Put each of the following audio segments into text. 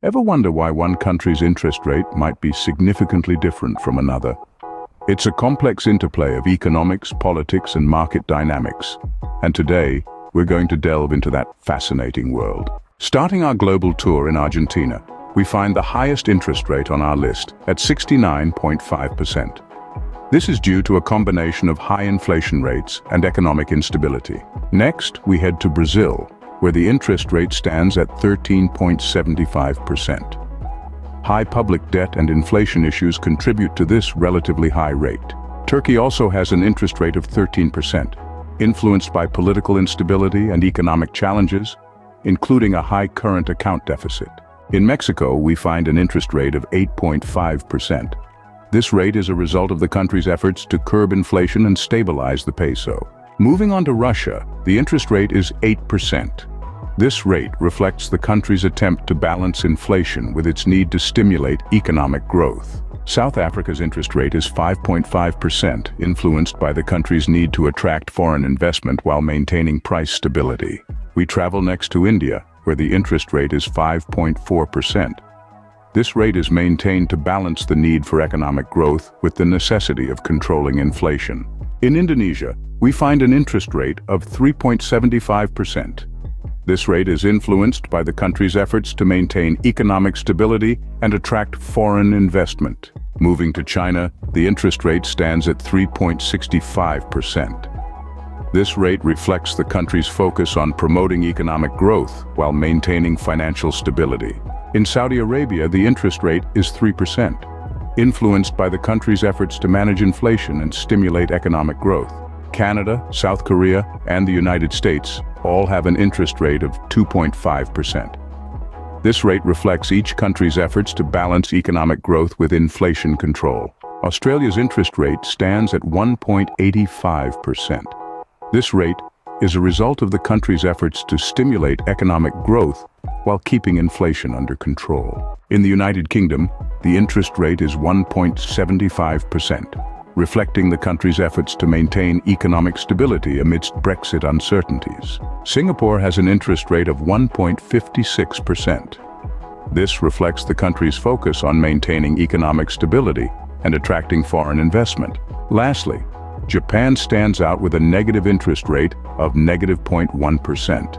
Ever wonder why one country's interest rate might be significantly different from another? It's a complex interplay of economics, politics, and market dynamics. And today, we're going to delve into that fascinating world. Starting our global tour in Argentina, we find the highest interest rate on our list at 69.5%. This is due to a combination of high inflation rates and economic instability. Next, we head to Brazil, where the interest rate stands at 13.75%. High public debt and inflation issues contribute to this relatively high rate. Turkey also has an interest rate of 13%, influenced by political instability and economic challenges, including a high current account deficit. In Mexico, we find an interest rate of 8.5%. This rate is a result of the country's efforts to curb inflation and stabilize the peso. Moving on to Russia, the interest rate is 8%. This rate reflects the country's attempt to balance inflation with its need to stimulate economic growth. South Africa's interest rate is 5.5%, influenced by the country's need to attract foreign investment while maintaining price stability. We travel next to India, where the interest rate is 5.4%. This rate is maintained to balance the need for economic growth with the necessity of controlling inflation. In Indonesia, we find an interest rate of 3.75%. This rate is influenced by the country's efforts to maintain economic stability and attract foreign investment. Moving to China, the interest rate stands at 3.65%. This rate reflects the country's focus on promoting economic growth while maintaining financial stability. In Saudi Arabia, the interest rate is 3%, influenced by the country's efforts to manage inflation and stimulate economic growth. Canada, South Korea, and the United States all have an interest rate of 2.5%. This rate reflects each country's efforts to balance economic growth with inflation control. Australia's interest rate stands at 1.85%. This rate is a result of the country's efforts to stimulate economic growth while keeping inflation under control. In the United Kingdom, the interest rate is 1.75%. reflecting the country's efforts to maintain economic stability amidst Brexit uncertainties. Singapore has an interest rate of 1.56%. This reflects the country's focus on maintaining economic stability and attracting foreign investment. Lastly, Japan stands out with a negative interest rate of -0.1%.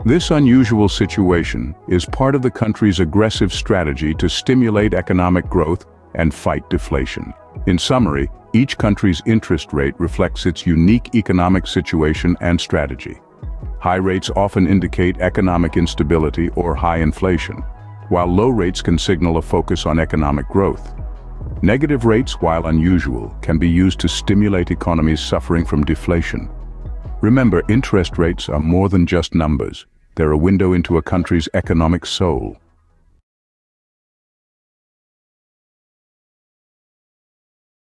This unusual situation is part of the country's aggressive strategy to stimulate economic growth and fight deflation. In summary, each country's interest rate reflects its unique economic situation and strategy. High rates often indicate economic instability or high inflation, while low rates can signal a focus on economic growth. Negative rates, while unusual, can be used to stimulate economies suffering from deflation. Remember, interest rates are more than just numbers. They're a window into a country's economic soul.